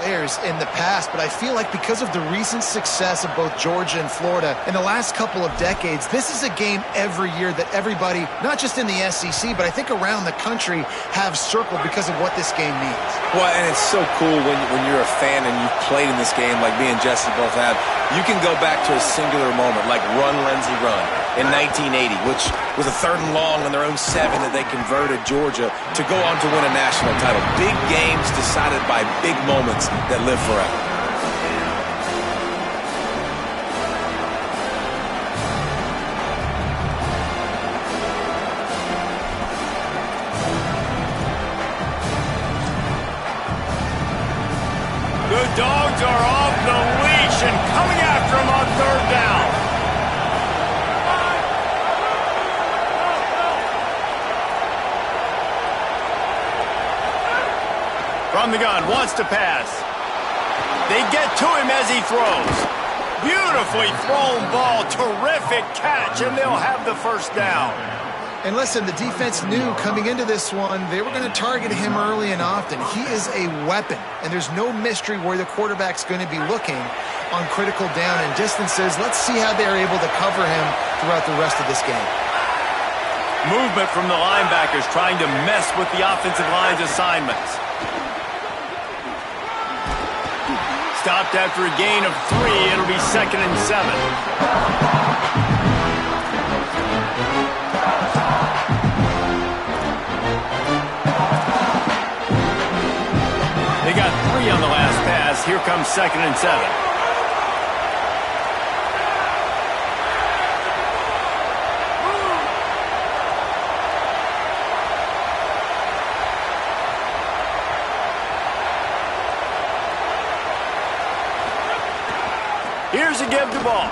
players in the past, but I feel like because of the recent success of both Georgia and Florida in the last couple of decades, this is a game every year that everybody, not just in the SEC, but I think around the country, have circled because of what this game means. Well, and it's so cool when you're a fan and you've played in this game like me and Jesse both have. You can go back to a singular moment like Run, Lindsey, Run in 1980, which was a 3rd and long on their own 7 that they converted Georgia to go on to win a national title. Big games decided by big moments that live forever. The Dogs are off the leash and coming after him on 3rd down. From the gun, wants to pass. They get to him as he throws. Beautifully thrown ball, terrific catch, and they'll have the 1st down. And listen, the defense knew coming into this one, they were going to target him early and often. He is a weapon, and there's no mystery where the quarterback's going to be looking on critical down and distances. Let's see how they're able to cover him throughout the rest of this game. Movement from the linebackers trying to mess with the offensive line's assignments. Stopped after a gain of 3. It'll be 2nd and 7. They got 3 on the last pass. Here comes 2nd and 7. Here's a give the ball.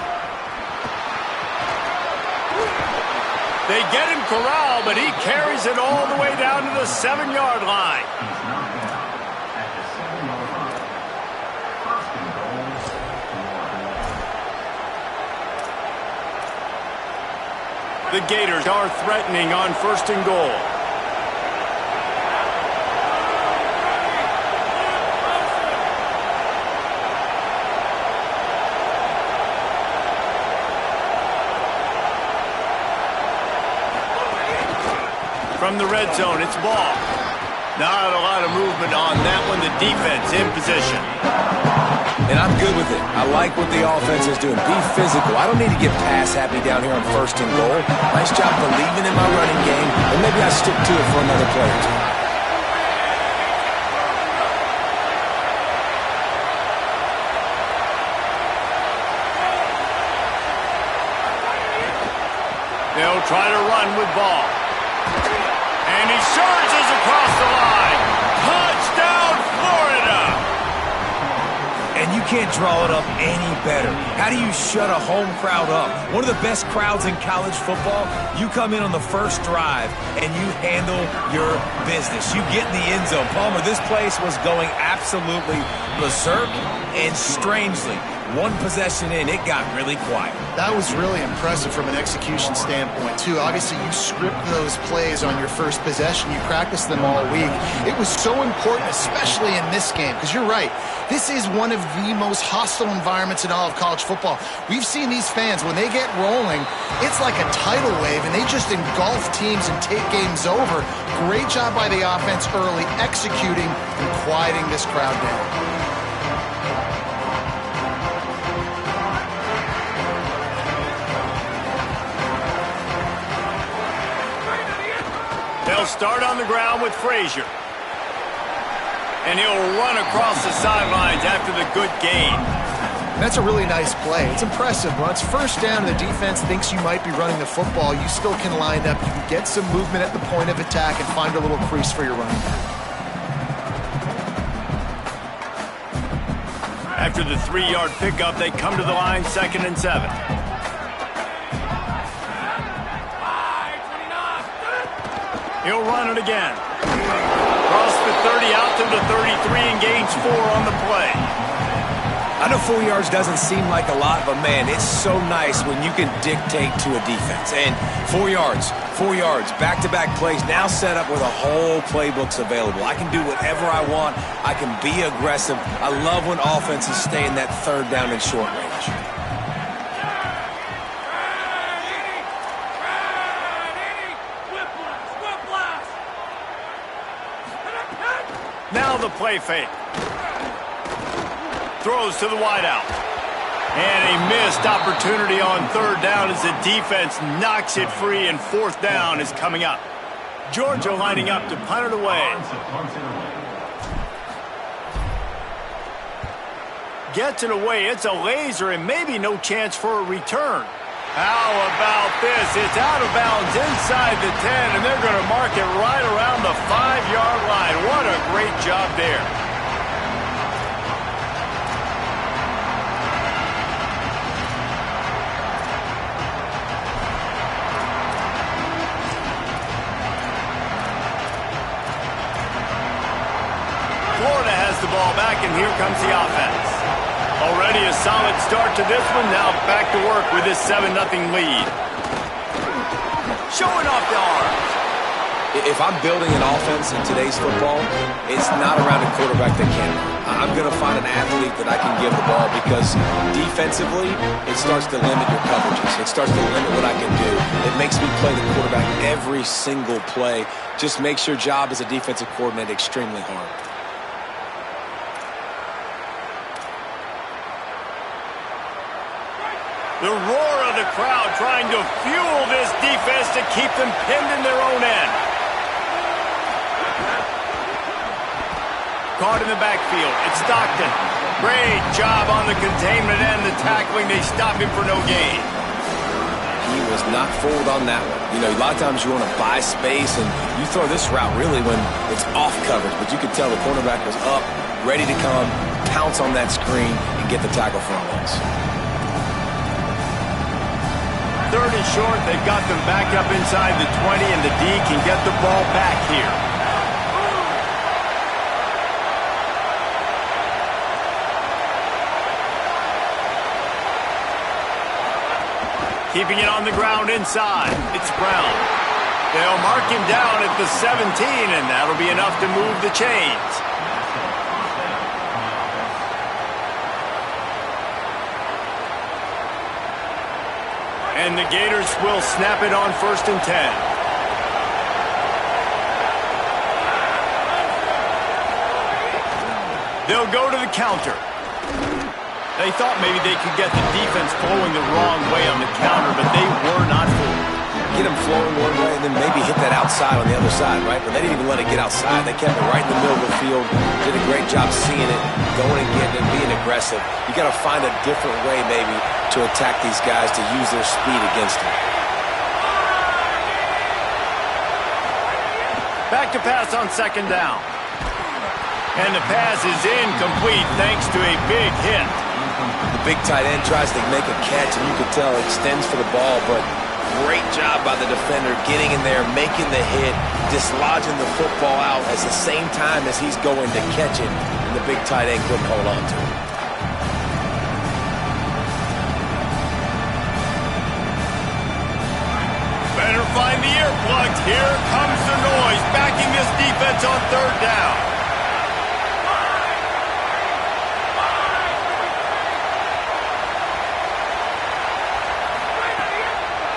They get him corralled, but he carries it all the way down to the 7-yard line. The Gators are threatening on 1st and goal. From the red zone, it's ball. Not a lot of movement on that one. The defense in position. And I'm good with it. I like what the offense is doing. Be physical. I don't need to get pass happy down here on 1st and goal. Nice job believing in my running game, and maybe I stick to it for another play or two. They'll try to run with ball. And he surges across the line. Touchdown, Florida! And you can't draw it up any better. How do you shut a home crowd up? One of the best crowds in college football. You come in on the 1st drive, and you handle your business. You get in the end zone. Palmer, this place was going absolutely berserk, and strangely, one possession in, it got really quiet. That was really impressive from an execution standpoint, too. Obviously, you script those plays on your first possession. You practice them all week. It was so important, especially in this game, because you're right. This is one of the most hostile environments in all of college football. We've seen these fans, when they get rolling, it's like a tidal wave, and they just engulf teams and take games over. Great job by the offense early, executing and quieting this crowd down. They'll start on the ground with Frazier. And he'll run across the sidelines after the good gain. That's a really nice play. It's impressive. When it's 1st down and the defense thinks you might be running the football, you still can line up. You can get some movement at the point of attack and find a little crease for your running back. After the 3-yard pickup, they come to the line, 2nd and 7. He'll run it again. Across the 30, out to the 33, and gains 4 on the play. I know 4 yards doesn't seem like a lot, but, man, it's so nice when you can dictate to a defense. And 4 yards, back-to-back plays, now set up where the whole playbook's available. I can do whatever I want. I can be aggressive. I love when offenses stay in that third down and short range. Now the play fake. Throws to the wideout. And a missed opportunity on third down as the defense knocks it free, and fourth down is coming up. Georgia lining up to punt it away. Gets it away. It's a laser and maybe no chance for a return. How about this? It's out of bounds inside the 10, and they're going to mark it right around the 5-yard line. What a great job there. Florida has the ball back, and here comes the offense. Already a solid start to this one. Now back to work with this 7-0 lead. Showing off the arms. If I'm building an offense in today's football, it's not around a quarterback that can. I'm going to find an athlete that I can give the ball, because defensively, it starts to limit your coverages. It starts to limit what I can do. It makes me play the quarterback every single play. Just makes your job as a defensive coordinator extremely hard. The roar of the crowd trying to fuel this defense to keep them pinned in their own end. Caught in the backfield. It's Stockton. Great job on the containment and the tackling. They stop him for no gain. He was not fooled on that one. You know, a lot of times you want to buy space, and you throw this route really when it's off coverage. But you could tell the cornerback was up, ready to come, pounce on that screen, and get the tackle for a once. Third and short, they've got them back up inside the 20, and the D can get the ball back here. Keeping it on the ground inside. It's Brown. They'll mark him down at the 17, and that'll be enough to move the chains. And the Gators will snap it on 1st and 10. They'll go to the counter. They thought maybe they could get the defense flowing the wrong way on the counter, but they were not fooled. Get them flowing one way and then maybe hit that outside on the other side, right? But they didn't even let it get outside. They kept it right in the middle of the field. Did a great job seeing it, going and getting it, being aggressive. You got to find a different way maybe to attack these guys, to use their speed against them. Back to pass on 2nd down. And the pass is incomplete thanks to a big hit. The big tight end tries to make a catch, and you can tell extends for the ball, but great job by the defender getting in there, making the hit, dislodging the football out at the same time as he's going to catch it, and the big tight end couldn't hold on to it. Better find the earplugs. Here comes the noise, backing this defense on 3rd down.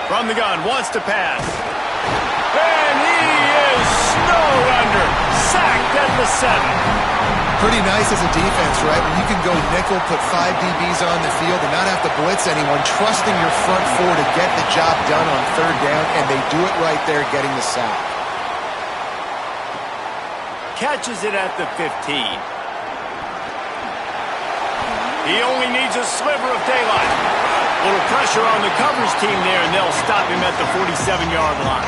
From the gun, wants to pass. And he is snowed under. Sacked at the 7. Pretty nice as a defense, right? When you can go nickel, put 5 DBs on the field and not have to blitz anyone, trusting your front 4 to get the job done on 3rd down, and they do it right there, getting the sack. Catches it at the 15. He only needs a sliver of daylight. A little pressure on the coverage team there, and they'll stop him at the 47-yard line.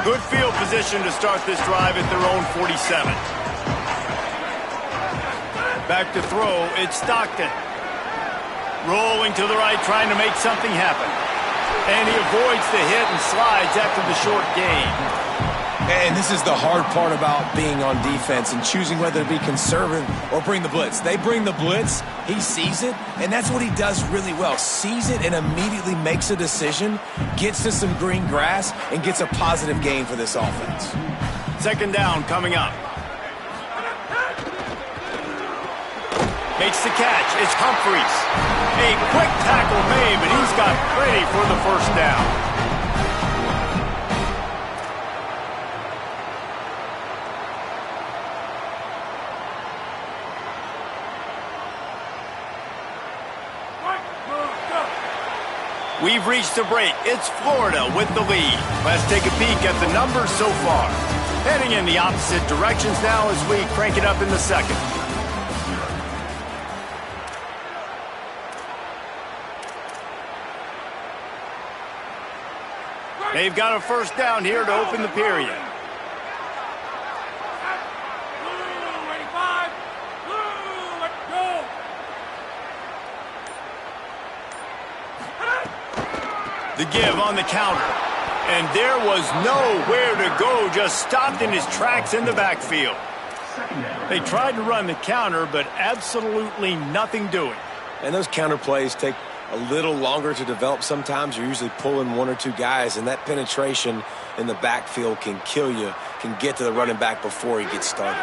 Good field position to start this drive at their own 47. Back to throw, it's Stockton. Rolling rolling to the right, trying to make something happen. And he avoids the hit and slides after the short gain. And this is the hard part about being on defense and choosing whether to be conservative or bring the blitz. They bring the blitz, he sees it, and that's what he does really well. Sees it and immediately makes a decision, gets to some green grass, and gets a positive gain for this offense. Second down coming up. Makes the catch. It's Humphries. A quick tackle made, but he's got plenty for the first down. We've reached the break. It's Florida with the lead. Let's take a peek at the numbers so far. Heading in the opposite directions now as we crank it up in the second. They've got a first down here to open the period. The give on the counter. And there was nowhere to go, just stopped in his tracks in the backfield. They tried to run the counter, but absolutely nothing doing. And those counter plays take a little longer to develop sometimes. You're usually pulling one or two guys, and that penetration in the backfield can kill you, can get to the running back before he gets started.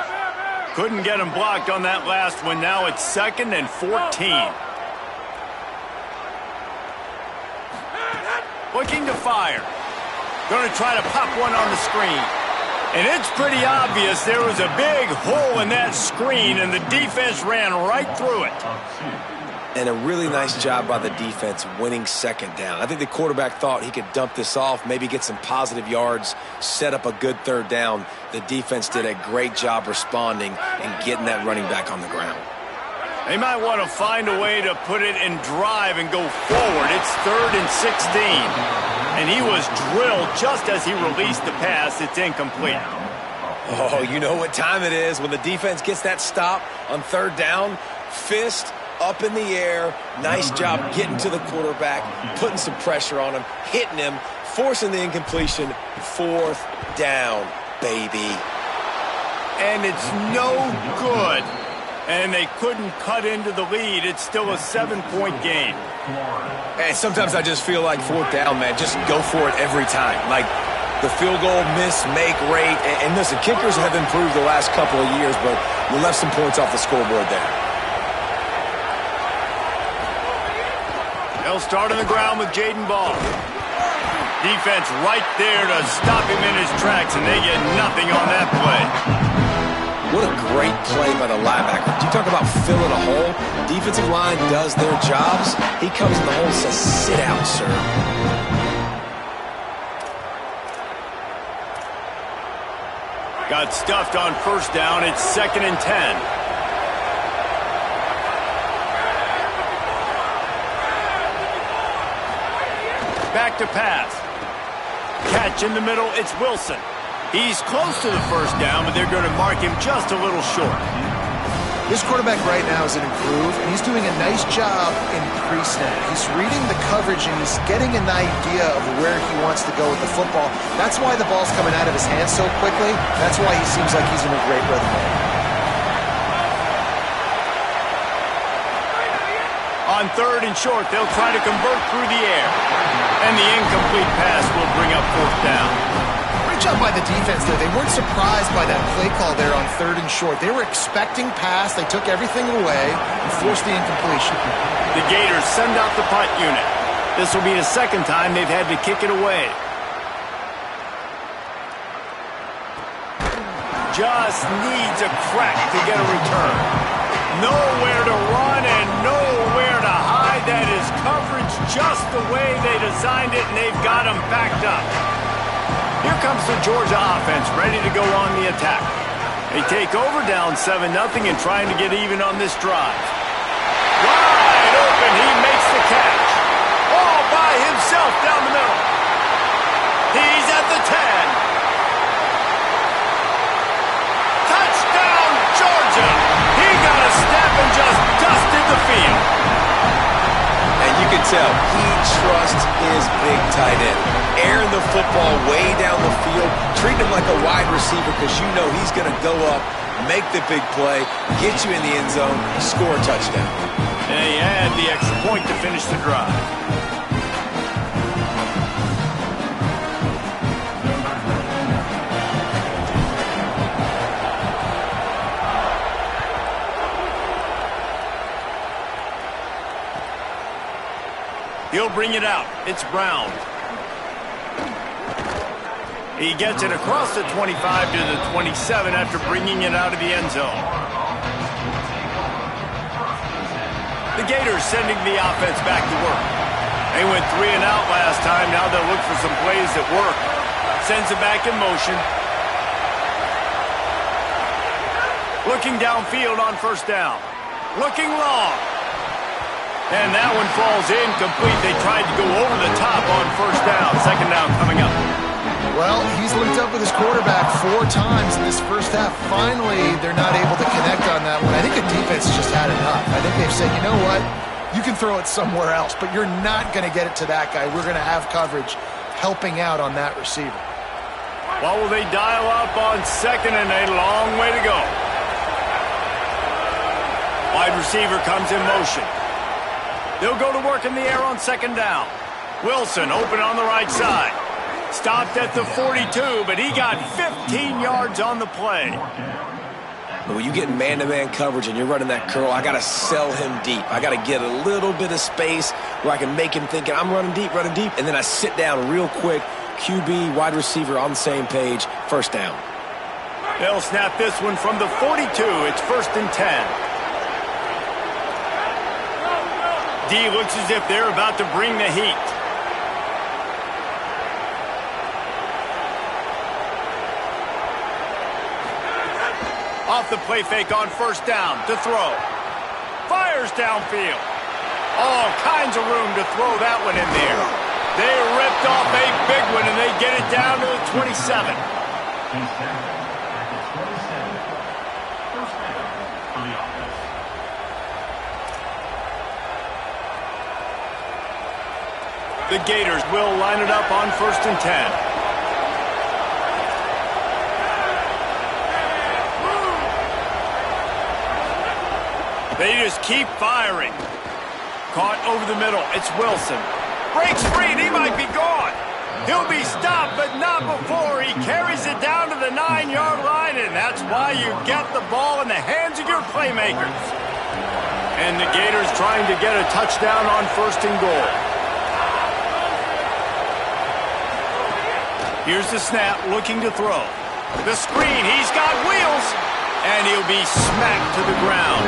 Couldn't get him blocked on that last one. Now it's 2nd and 14. Looking to fire. Going to try to pop one on the screen. And it's pretty obvious there was a big hole in that screen, and the defense ran right through it. And a really nice job by the defense winning second down. I think the quarterback thought he could dump this off, maybe get some positive yards, set up a good third down. The defense did a great job responding and getting that running back on the ground. They might want to find a way to put it in drive and go forward. It's 3rd and 16. And he was drilled just as he released the pass. It's incomplete. Oh, you know what time it is when the defense gets that stop on third down. Fist up in the air. Nice job getting to the quarterback, putting some pressure on him, hitting him, forcing the incompletion. 4th down, baby. And it's no good. And they couldn't cut into the lead. It's still a 7-point game. And sometimes I just feel like 4th down, man, just go for it every time. Like the field goal miss-make rate. And listen, kickers have improved the last couple of years, but you left some points off the scoreboard there. They'll start on the ground with Jaden Ball. Defense right there to stop him in his tracks, and they get nothing on that play. What a great play by the linebacker. You talk about filling a hole. Defensive line does their jobs. He comes in the hole and says, sit out, sir. Got stuffed on first down. It's 2nd and 10. Back to pass. Catch in the middle. It's Wilson. He's close to the first down, but they're going to mark him just a little short. This quarterback right now is in a groove, and he's doing a nice job in pre-snap. He's reading the coverage, and he's getting an idea of where he wants to go with the football. That's why the ball's coming out of his hands so quickly. That's why he seems like he's in a great rhythm. On 3rd and short, they'll try to convert through the air. And the incomplete pass will bring up 4th down. Great job by the defense there. They weren't surprised by that play call there on 3rd and short. They were expecting pass. They took everything away and forced the incompletion. The Gators send out the punt unit. This will be the second time they've had to kick it away. Just needs a crack to get a return. Nowhere to run and nowhere to hide. That is coverage just the way they designed it, and they've got them backed up. Here comes the Georgia offense, ready to go on the attack. They take over, down 7-0, and trying to get even on this drive. Wide open, he makes the catch. All by himself down the middle. He's at the 10. Touchdown, Georgia. He got a step and just dusted the field. And you tell, he trusts his big tight end. Airing the football way down the field, treat him like a wide receiver because you know he's going to go up, make the big play, get you in the end zone, score a touchdown. And he had the extra point to finish the drive. He'll bring it out. It's Brown. He gets it across the 25 to the 27 after bringing it out of the end zone. The Gators sending the offense back to work. They went 3 and out last time. Now they'll look for some plays that work. Sends it back in motion. Looking downfield on first down. Looking long. And that one falls incomplete. They tried to go over the top on first down. Second down coming up. Well, he's linked up with his quarterback 4 times in this first half. Finally, they're not able to connect on that one. I think the defense just had enough. I think they've said, you know what? You can throw it somewhere else, but you're not going to get it to that guy. We're going to have coverage helping out on that receiver. Well, will they dial up on second and a long way to go? Wide receiver comes in motion. They'll go to work in the air on second down. Wilson open on the right side. Stopped at the 42, but he got 15 yards on the play. But when you get man-to-man coverage and you're running that curl, I got to sell him deep. I got to get a little bit of space where I can make him think I'm running deep, and then I sit down real quick. QB, wide receiver on the same page, first down. They'll snap this one from the 42. It's 1st and 10. D looks as if they're about to bring the heat. Off the play fake on first down to throw. Fires downfield. All kinds of room to throw that one in there. They ripped off a big one and they get it down to the 27. The Gators will line it up on 1st and 10. They just keep firing. Caught over the middle. It's Wilson. Breaks free and he might be gone. He'll be stopped, but not before he carries it down to the 9-yard line, and that's why you get the ball in the hands of your playmakers. And the Gators trying to get a touchdown on 1st and goal. Here's the snap, looking to throw. The screen, he's got wheels, and he'll be smacked to the ground.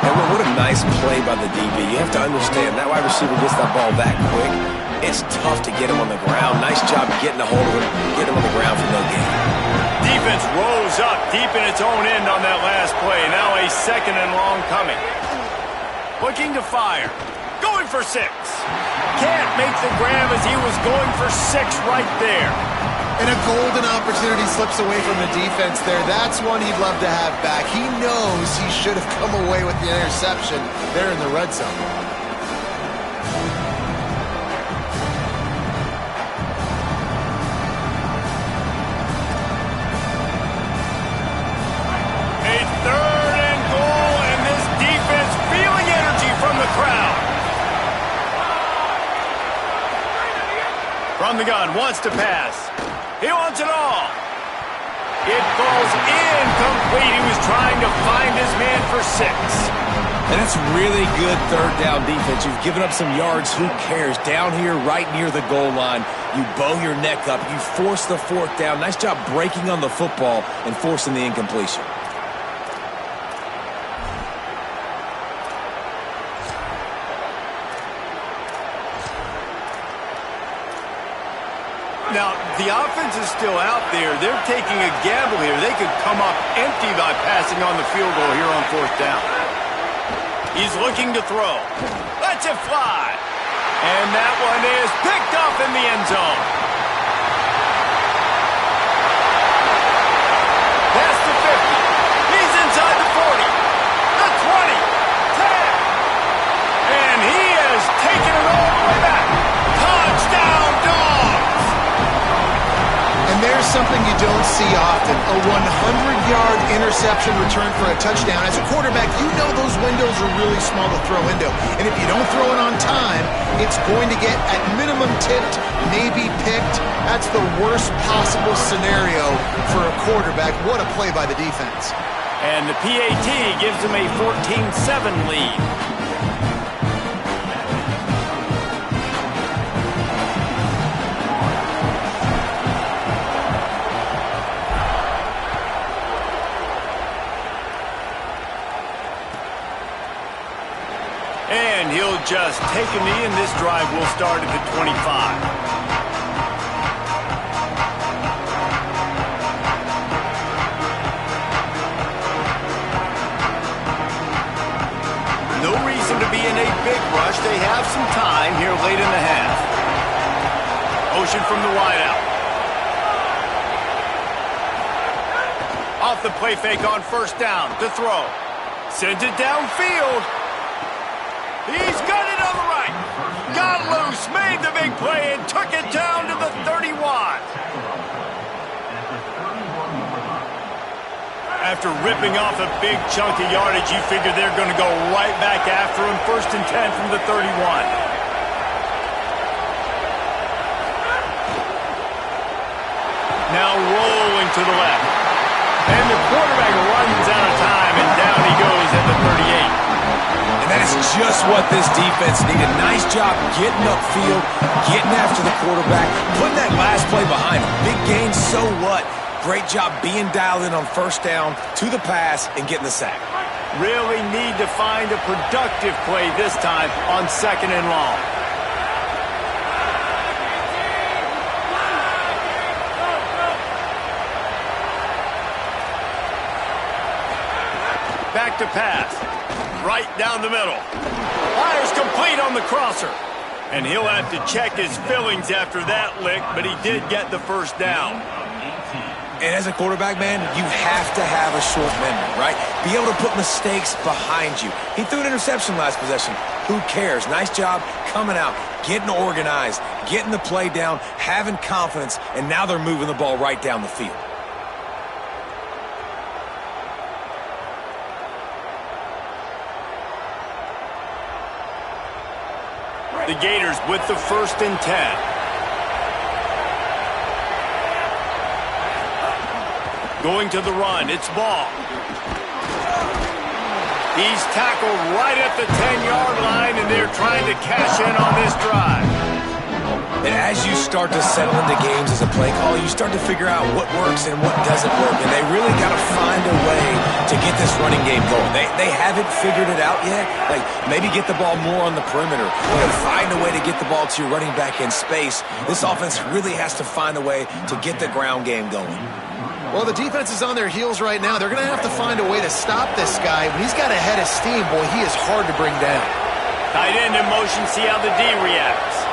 And what a nice play by the DB. You have to understand, that wide receiver gets that ball that quick. It's tough to get him on the ground. Nice job getting a hold of him, getting him on the ground for no gain. Defense rose up deep in its own end on that last play. Now a 2nd and long coming. Looking to fire. Going for 6. Can't make the grab as he was going for 6 right there. And a golden opportunity slips away from the defense there. That's one he'd love to have back. He knows he should have come away with the interception there in the red zone. A 3rd and goal, and this defense feeling energy from the crowd. From the gun, wants to pass. He wants it all. It falls incomplete. He was trying to find his man for 6. And it's really good 3rd down defense. You've given up some yards. Who cares? Down here, right near the goal line, you bow your neck up. You force the 4th down. Nice job breaking on the football and forcing the incompletion. Now, the offense is still out there. They're taking a gamble here. They could come up empty by passing on the field goal here on 4th down. He's looking to throw. Lets it fly. And that one is picked up in the end zone. Past the 50. He's inside the 40. The 20. 10. And he has taken see often, a 100-yard interception return for a touchdown. As a quarterback, you know those windows are really small to throw into. And if you don't throw it on time, it's going to get, at minimum, tipped, maybe picked. That's the worst possible scenario for a quarterback. What a play by the defense. And the PAT gives them a 14-7 lead. And he'll just take a knee, and this drive will start at the 25. No reason to be in a big rush. They have some time here late in the half. Motion from the wideout. Off the play fake on first down. To throw. Sends it downfield. He's got it on the right. Got loose, made the big play, and took it down to the 31. After ripping off a big chunk of yardage, you figure they're going to go right back after him. 1st and 10 from the 31. Now rolling to the left. And the quarterback runs out of time, and down he goes at the 38. And that is just what this defense needed. Nice job getting upfield, getting after the quarterback, putting that last play behind him. Big gain, so what? Great job being dialed in on first down to the pass and getting the sack. Really need to find a productive play this time on 2nd and long. Back to pass. Right down the middle. Fires complete on the crosser. And he'll have to check his fillings after that lick, but he did get the first down. And as a quarterback, man, you have to have a short memory, right? Be able to put mistakes behind you. He threw an interception last possession. Who cares? Nice job coming out, getting organized, getting the play down, having confidence, and now they're moving the ball right down the field. The Gators with the 1st and 10. Going to the run, it's Ball. He's tackled right at the 10-yard line, and they're trying to cash in on this drive. And as you start to settle into games as a play call, you start to figure out what works and what doesn't work. And they really got to find a way to get this running game going. They haven't figured it out yet. Like, maybe get the ball more on the perimeter. Find a way to get the ball to your running back in space. This offense really has to find a way to get the ground game going. Well, the defense is on their heels right now. They're going to have to find a way to stop this guy. When he's got a head of steam, boy, he is hard to bring down. Tight end in motion, see how the D reacts.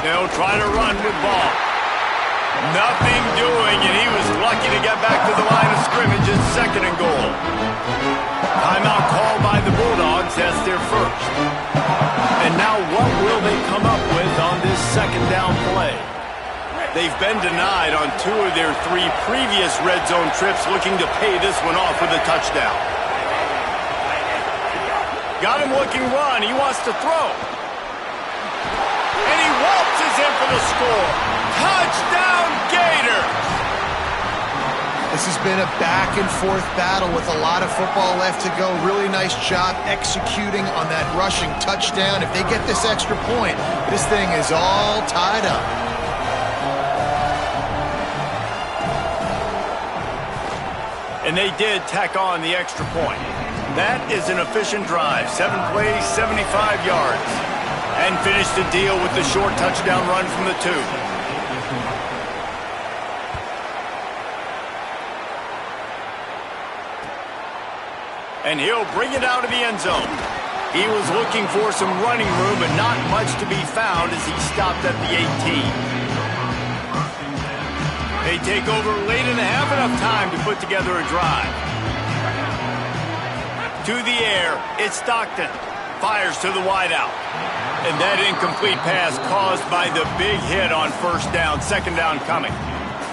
They'll try to run with Ball. Nothing doing, and he was lucky to get back to the line of scrimmage at 2nd and goal. Timeout called by the Bulldogs. That's their first. And now what will they come up with on this 2nd down play? They've been denied on 2 of their 3 previous red zone trips, looking to pay this one off with a touchdown. Got him looking run. He wants to throw. And he waltzes in for the score. Touchdown, Gators! This has been a back-and-forth battle with a lot of football left to go. Really nice job executing on that rushing touchdown. If they get this extra point, this thing is all tied up. And they did tack on the extra point. That is an efficient drive. 7 plays, 75 yards. And finished the deal with the short touchdown run from the 2. And he'll bring it out of the end zone. He was looking for some running room, but not much to be found as he stopped at the 18. They take over late in the half, enough time to put together a drive. To the air, it's Stockton. Fires to the wideout. And that incomplete pass caused by the big hit on first down. 2nd down coming.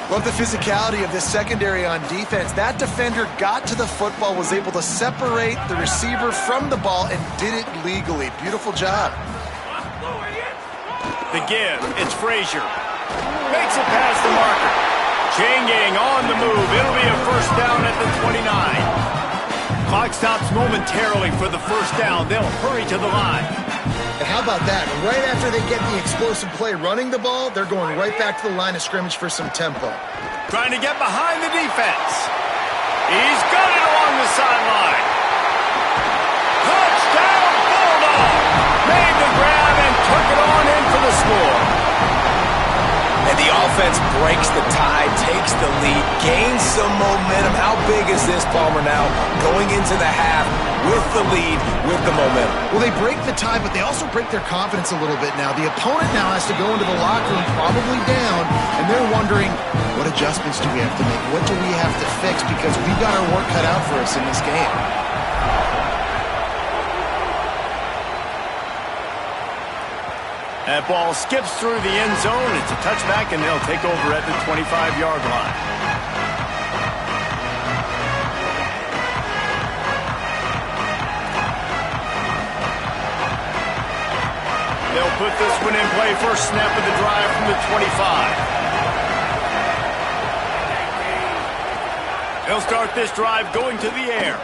Love the physicality of this secondary on defense. That defender got to the football, was able to separate the receiver from the ball, and did it legally. Beautiful job. The give, it's Frazier. Makes it past the marker. Chain gang on the move. It'll be a first down at the 29. Clock stops momentarily for the first down. They'll hurry to the line. And how about that? Right after they get the explosive play running the ball, they're going right back to the line of scrimmage for some tempo. Trying to get behind the defense. He's got it along the sideline. Touchdown, Bulldog! Made the grab and took it on in for the score. And the offense breaks the tie, takes the lead, gains some momentum. How big is this, Palmer, now? Going into the half with the lead, with the momentum. Well, they break the tie, but they also break their confidence a little bit now. The opponent now has to go into the locker room probably down, and they're wondering, what adjustments do we have to make? What do we have to fix? Because we've got our work cut out for us in this game. That ball skips through the end zone. It's a touchback, and they'll take over at the 25-yard line. They'll put this one in play. First snap of the drive from the 25. They'll start this drive going to the air.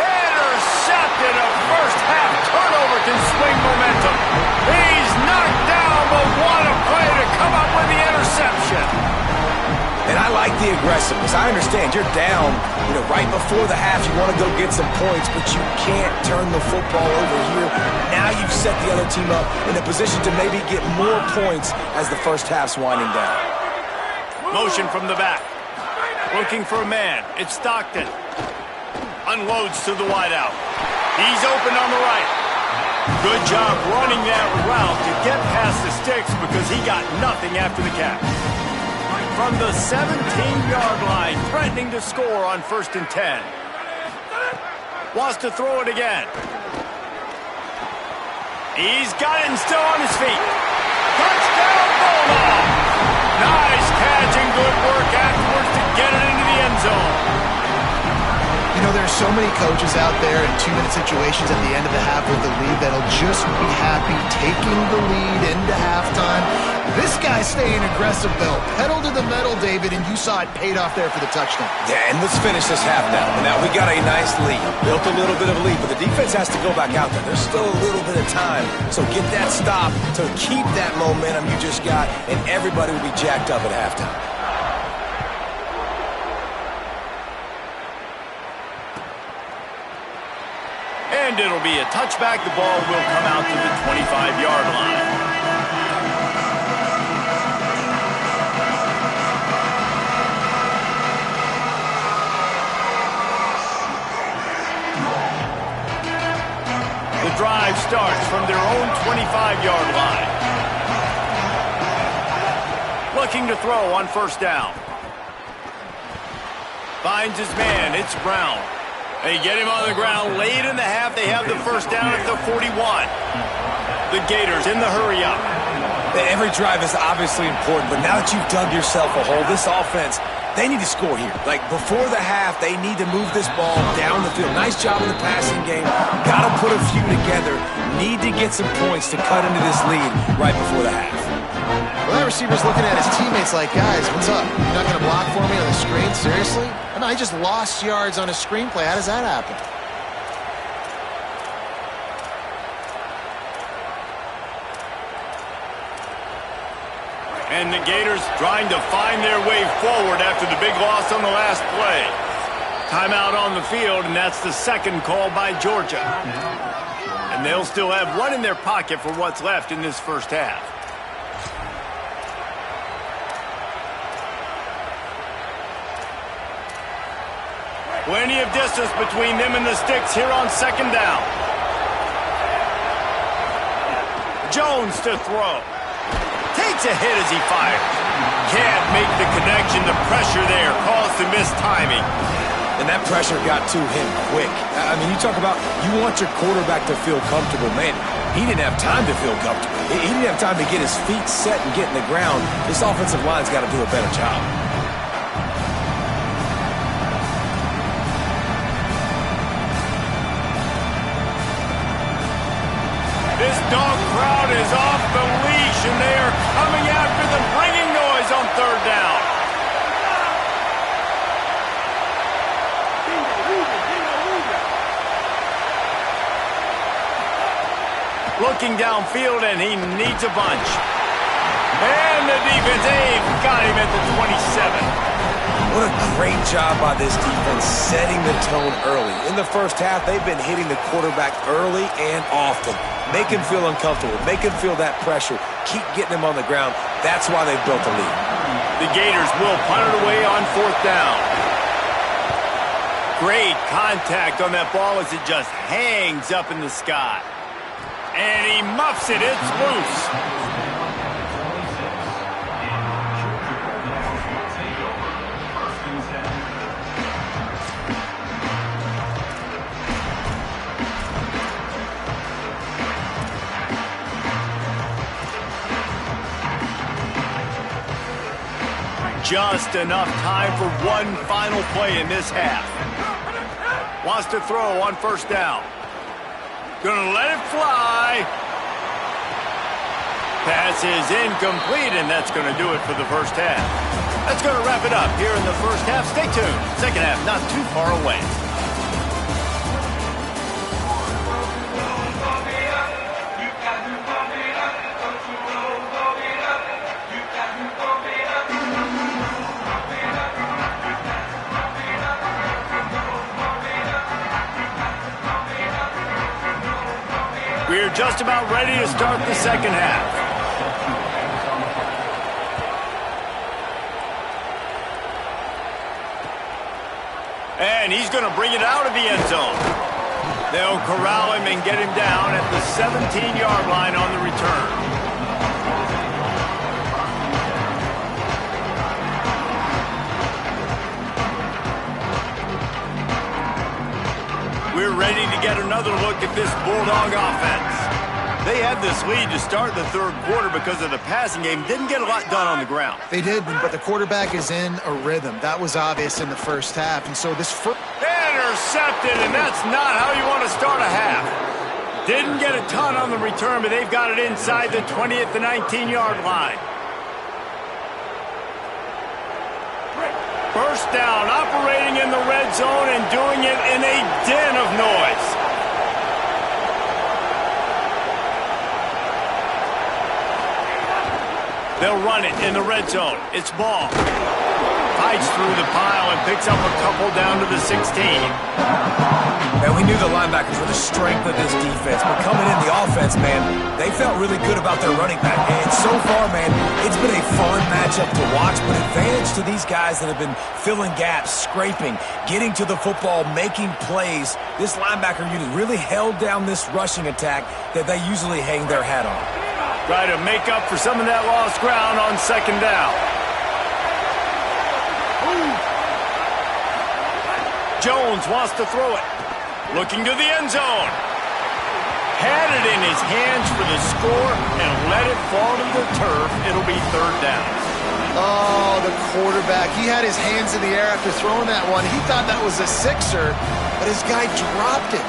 Intercepted. A first-half turnover can swing momentum. He's knocked down, but what a play to come up with the interception. And I like the aggressiveness. I understand you're down, right before the half. You want to go get some points, but you can't turn the football over here. Now you've set the other team up in a position to maybe get more points as the first half's winding down. Motion from the back. Looking for a man. It's Stockton. Unloads to the wideout. He's open on the right. Good job running that route to get past the sticks because he got nothing after the catch. From the 17-yard line, threatening to score on 1st and 10. Wants to throw it again. He's got it and still on his feet. Touchdown, Bulldog! Nice catch and good work afterwards to get it into the end zone. There's so many coaches out there in 2-minute situations at the end of the half with the lead that'll just be happy taking the lead into halftime. This guy's staying aggressive, though. Pedal to the metal, David, and you saw it paid off there for the touchdown. Yeah, and let's finish this half now. Now, we got a nice lead. Built a little bit of a lead, but the defense has to go back out there. There's still a little bit of time. So get that stop to keep that momentum you just got, and everybody will be jacked up at halftime. And it'll be a touchback. The ball will come out to the 25-yard line. The drive starts from their own 25-yard line. Looking to throw on 1st down. Finds his man. It's Brown. They get him on the ground late in the half. They have the first down at the 41. The Gators in the hurry up. Every drive is obviously important, but now that you've dug yourself a hole, this offense, they need to score here. Like before the half, they need to move this ball down the field. Nice job in the passing game. Got to put a few together. Need to get some points to cut into this lead right before the half. Well, that receiver's looking at his teammates like, guys, what's up? You're not going to block for me on the screen? Seriously? I know, he just lost yards on a screenplay. How does that happen? And the Gators trying to find their way forward after the big loss on the last play. Timeout on the field, and that's the second call by Georgia. And they'll still have one in their pocket for what's left in this first half. Plenty of distance between them and the sticks here on 2nd down. Jones to throw. Takes a hit as he fires. Can't make the connection. The pressure there caused the missed timing. And that pressure got to him quick. I mean, you talk about you want your quarterback to feel comfortable. Man, he didn't have time to feel comfortable. He didn't have time to get his feet set and get in the ground. This offensive line's got to do a better job. This dog crowd is off the leash, and they are coming after them, bringing noise on third down. Looking downfield, and he needs a bunch. And the defense, they've got him at the 27. What a great job by this defense setting the tone early. In the first half, they've been hitting the quarterback early and often. Make him feel uncomfortable. Make him feel that pressure. Keep getting him on the ground. That's why they've built a lead. The Gators will punt it away on fourth down. Great contact on that ball as it just hangs up in the sky. And he muffs it. It's loose. Just enough time for one final play in this half. Wants to throw on first down. Gonna let it fly. Pass is incomplete, and that's gonna do it for the first half. That's gonna wrap it up here in the first half. Stay tuned. Second half not too far away. We're just about ready to start the second half. And he's going to bring it out of the end zone. They'll corral him and get him down at the 17-yard line on the return. We're ready to get another look at this Bulldog offense. They had this lead to start the third quarter because of the passing game. Didn't get a lot done on the ground. They did, but the quarterback is in a rhythm. That was obvious in the first half. And so this intercepted, and that's not how you want to start a half. Didn't get a ton on the return, but they've got it inside the 20 at the 19-yard line. First down, operating in the red zone and doing it in a den of noise. They'll run it in the red zone. It's ball. Fights through the pile and picks up a couple down to the 16. Man, we knew the linebackers were the strength of this defense, but coming in the offense, man, they felt really good about their running back. And so far, man, it's been a fun matchup to watch, but advantage to these guys that have been filling gaps, scraping, getting to the football, making plays. This linebacker unit really held down this rushing attack that they usually hang their hat on. Try to make up for some of that lost ground on second down. Jones wants to throw it. Looking to the end zone. Had it in his hands for the score and let it fall to the turf. It'll be third down. Oh, the quarterback. He had his hands in the air after throwing that one. He thought that was a sixer, but his guy dropped it.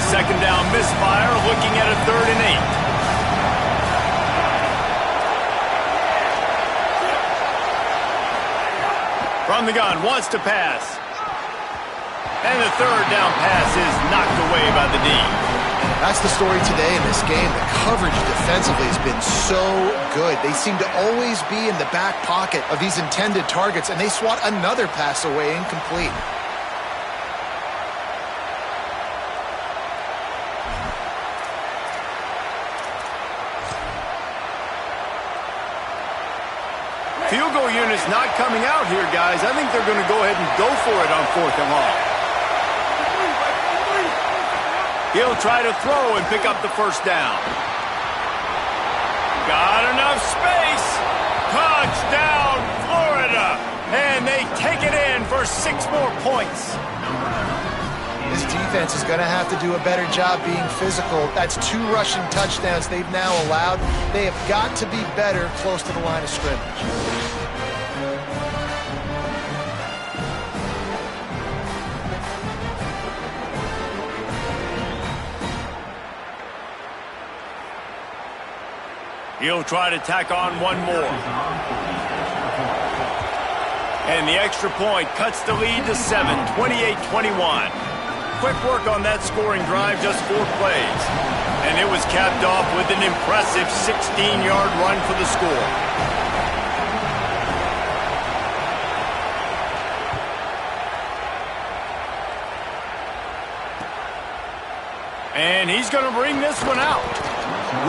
Second down misfire, looking at a 3rd and 8. From the gun, wants to pass. And the 3rd down pass is knocked away by the D. That's the story today in this game. The coverage defensively has been so good. They seem to always be in the back pocket of these intended targets, and they swat another pass away incomplete. Field goal unit's not coming out here, guys. I think they're going to go ahead and go for it on 4th and long. He'll try to throw and pick up the first down. Got enough space. Touchdown, Florida. And they take it in for 6 more points. This defense is going to have to do a better job being physical. That's 2 rushing touchdowns they've now allowed. They have got to be better close to the line of scrimmage. He'll try to tack on one more. And the extra point cuts the lead to 7, 28-21. Quick work on that scoring drive, just 4 plays. And it was capped off with an impressive 16-yard run for the score. And he's going to bring this one out.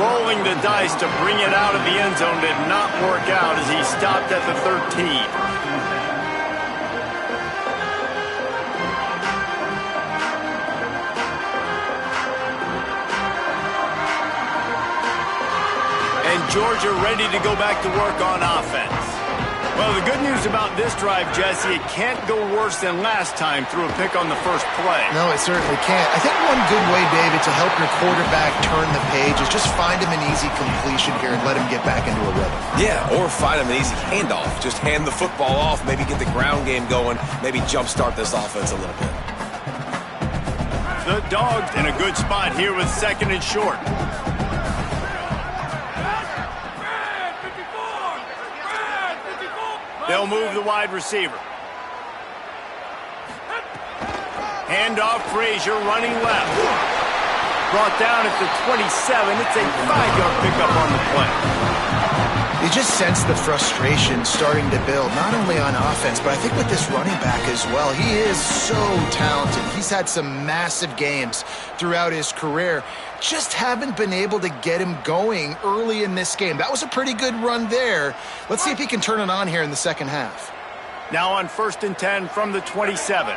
Rolling the dice to bring it out of the end zone did not work out as he stopped at the 13. Georgia ready to go back to work on offense. Well, the good news about this drive, Jesse, it can't go worse than last time through a pick on the first play. No, it certainly can't. I think one good way, David, to help your quarterback turn the page is just find him an easy completion here and let him get back into a rhythm. Yeah, or find him an easy handoff. Just hand the football off, maybe get the ground game going, maybe jumpstart this offense a little bit. The Dogs in a good spot here with 2nd and short. They'll move the wide receiver. Handoff, Frazier running left. Brought down at the 27. It's a 5-yard pickup on the play. You just sense the frustration starting to build, not only on offense, but I think with this running back as well. He is so talented. He's had some massive games throughout his career. Just haven't been able to get him going early in this game. That was a pretty good run there. Let's see if he can turn it on here in the second half. Now on 1st and 10 from the 27.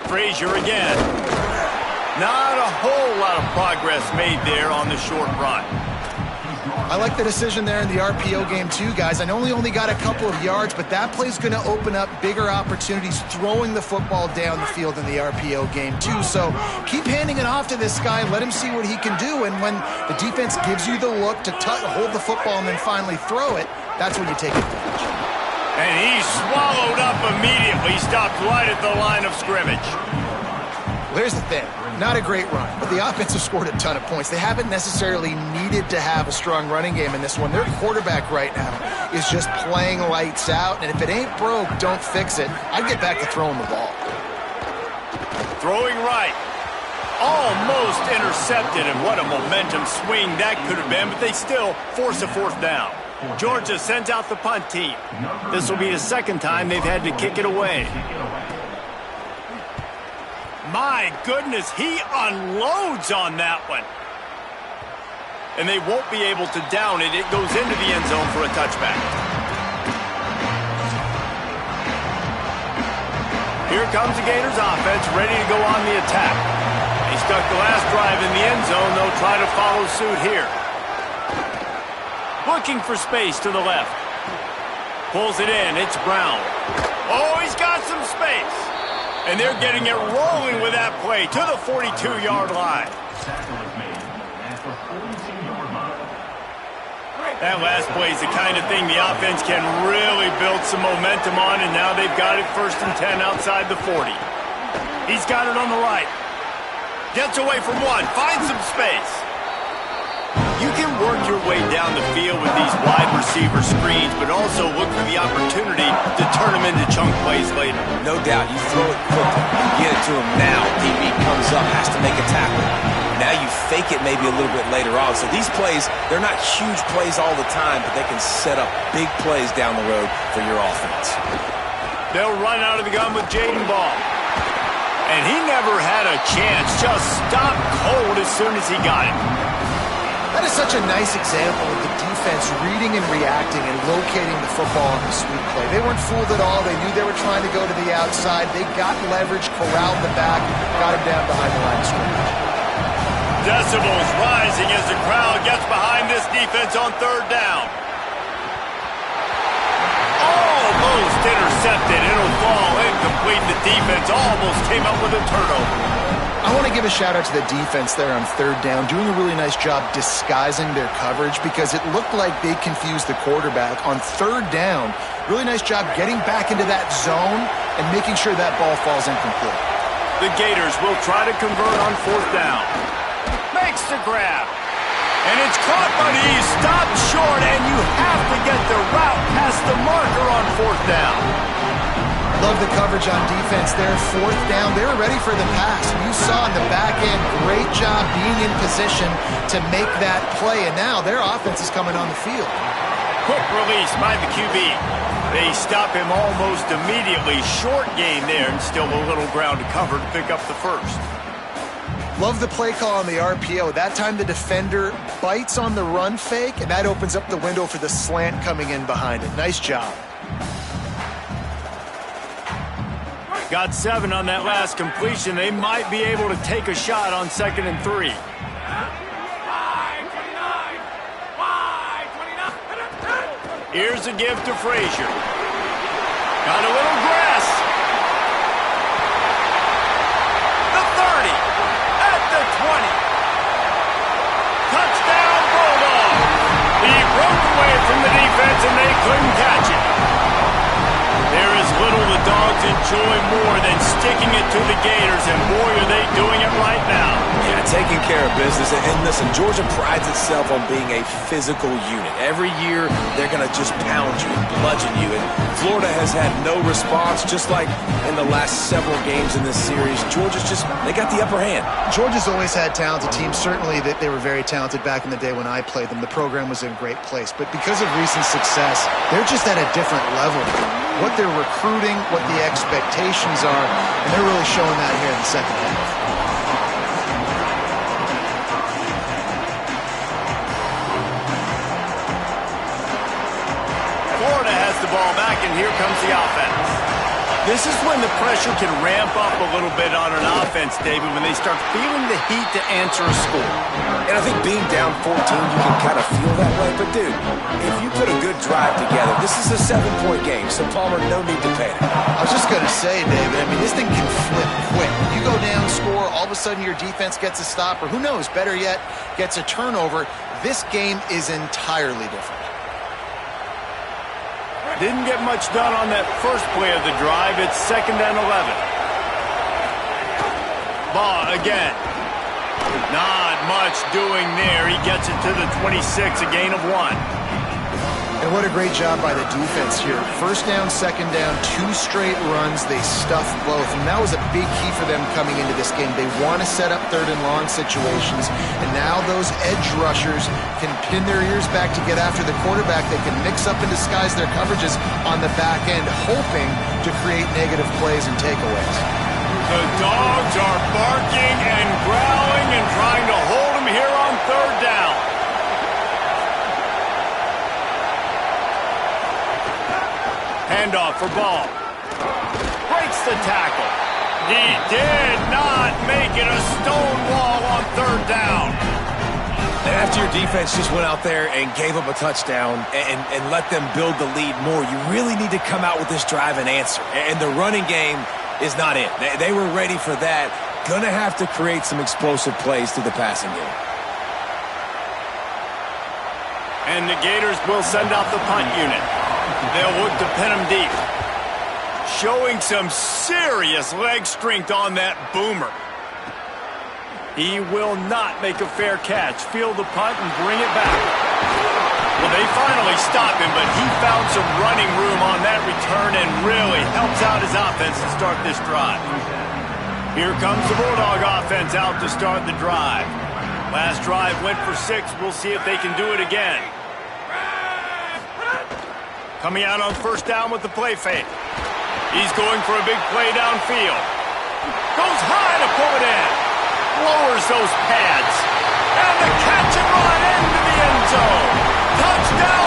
Frazier again. Not a whole lot of progress made there on the short run. I like the decision there in the RPO game too, guys. I know he only got a couple of yards, but that play's going to open up bigger opportunities throwing the football down the field in the RPO game too. So keep handing it off to this guy. Let him see what he can do. And when the defense gives you the look to hold the football and then finally throw it, that's when you take advantage. And he swallowed up immediately. Stopped right at the line of scrimmage. Well, here's the thing. Not a great run, but the offense has scored a ton of points. They haven't necessarily needed to have a strong running game in this one. Their quarterback right now is just playing lights out, and if it ain't broke, don't fix it. I'd get back to throwing the ball. Throwing right. Almost intercepted, and what a momentum swing that could have been, but they still force a 4th down. Georgia sends out the punt team. This will be the 2nd time they've had to kick it away. My goodness, he unloads on that one. And they won't be able to down it. It goes into the end zone for a touchback. Here comes the Gators offense, ready to go on the attack. They stuck the last drive in the end zone. They'll try to follow suit here. Looking for space to the left. Pulls it in. It's Brown. Oh, he's got some space. And they're getting it rolling with that play to the 42-yard line. That last play is the kind of thing the offense can really build some momentum on, and now they've got it 1st and 10 outside the 40. He's got it on the right. Gets away from one, finds some space. You can work your way down the field with these wide receiver screens, but also look for the opportunity to turn them into chunk plays later. No doubt, you throw it quickly, you get it to him now, DB comes up, has to make a tackle. Now you fake it maybe a little bit later on. So these plays, they're not huge plays all the time, but they can set up big plays down the road for your offense. They'll run out of the gun with Jaden Ball. And he never had a chance, just stopped cold as soon as he got it. That is such a nice example of the defense defense reading and reacting and locating the football on the sweep play. They weren't fooled at all. They knew they were trying to go to the outside. They got leverage, corralled the back, got him down behind the line of scrimmage. Decibels rising as the crowd gets behind this defense on third down. Almost intercepted. It'll fall incomplete. The defense almost came up with a turnover. I want to give a shout out to the defense there on third down, doing a really nice job disguising their coverage because it looked like they confused the quarterback on third down. Really nice job getting back into that zone and making sure that ball falls incomplete. The Gators will try to convert on fourth down. Makes the grab. And it's caught, but he's stopped short, and you have to get the route past the marker on fourth down. Love the coverage on defense there. Fourth down, they were ready for the pass. You saw in the back end, great job being in position to make that play, and now their offense is coming on the field. Quick release by the QB. They stop him almost immediately. Short gain there, and still a little ground to cover to pick up the first. Love the play call on the RPO. That time the defender bites on the run fake, and that opens up the window for the slant coming in behind it. Nice job. Got 7 on that last completion. They might be able to take a shot on 2nd and 3. Here's a give to Frazier. Got a little grass. The 30. At the 20. Touchdown, Bulldogs. He broke away from the defense and they couldn't catch it. There is little the Dogs enjoy more than sticking it to the Gators, and boy, are they doing it right now. Yeah, taking care of business. And listen, Georgia prides itself on being a physical unit. Every year, they're going to just pound you and bludgeon you. And Florida has had no response, just like in the last several games in this series. Georgia's just, they got the upper hand. Georgia's always had talented teams. Certainly that they were very talented back in the day when I played them. The program was in a great place. But because of recent success, they're just at a different level. What they're recruiting, what the expectations are, and they're really showing that here in the second half. Florida has the ball back, and here comes the offense. This is when the pressure can ramp up a little bit on an offense, David, when they start feeling the heat to answer a score. And I think being down 14, you can kind of feel that way. But, dude, if you put a good drive together, this is a 7-point game, so Palmer, no need to panic. I was just going to say, David, I mean, this thing can flip quick. You go down, score, all of a sudden your defense gets a stop, or who knows, better yet, gets a turnover. This game is entirely different. Didn't get much done on that first play of the drive. It's 2nd and 11. Baugh again. Not much doing there. He gets it to the 26, a gain of 1. And what a great job by the defense here. First down, second down, 2 straight runs. They stuffed both. And that was a big key for them coming into this game. They want to set up 3rd and long situations. And now those edge rushers can pin their ears back to get after the quarterback. They can mix up and disguise their coverages on the back end, hoping to create negative plays and takeaways. The Dogs are barking and growling and trying to hold him here on 3rd down. Handoff for Ball. Breaks the tackle. He did not make it a stone wall on 3rd down. And after your defense just went out there and gave up a touchdown and let them build the lead more, you really need to come out with this drive and answer. And the running game is not it. They were ready for that. Gonna have to create some explosive plays through the passing game. And the Gators will send out the punt unit. They'll look to pin him deep. Showing some serious leg strength on that boomer. He will not make a fair catch. Field the punt and bring it back. Well, they finally stop him, but he found some running room on that return and really helps out his offense to start this drive. Here comes the Bulldog offense out to start the drive. Last drive went for 6. We'll see if they can do it again. Coming out on 1st down with the play fake. He's going for a big play downfield. Goes high to pull it in. Lowers those pads. And the catch and run into the end zone. Touchdown,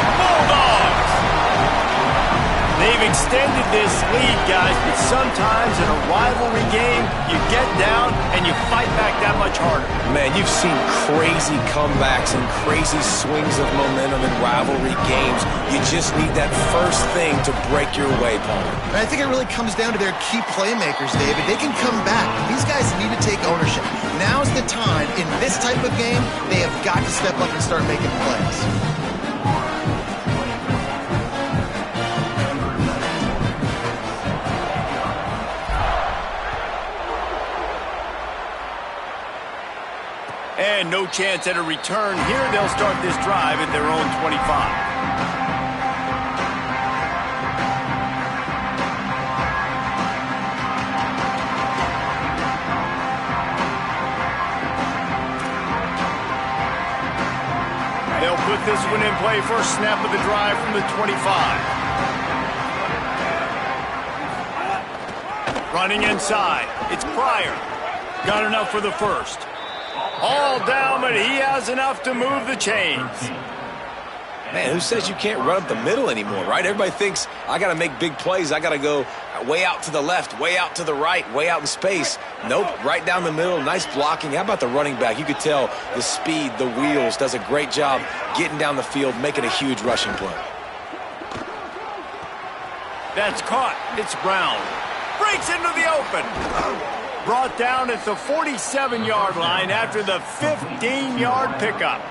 extended this lead, guys, but sometimes in a rivalry game, you get down and you fight back that much harder. Man, you've seen crazy comebacks and crazy swings of momentum in rivalry games. You just need that first thing to break your way, Paul. And I think it really comes down to their key playmakers, David. They can come back. These guys need to take ownership. Now's the time. In this type of game, they have got to step up and start making plays. And no chance at a return here. They'll start this drive at their own 25. They'll put this one in play. First snap of the drive from the 25. Running inside. It's Pryor. Got enough for the first. All down, but he has enough to move the chains. Man, who says you can't run up the middle anymore, right? Everybody thinks, I got to make big plays. I got to go way out to the left, way out to the right, way out in space. Nope, right down the middle, nice blocking. How about the running back? You could tell the speed, the wheels, does a great job getting down the field, making a huge rushing play. That's caught. It's Brown. Breaks into the open. Brought down at the 47-yard line after the 15-yard pickup.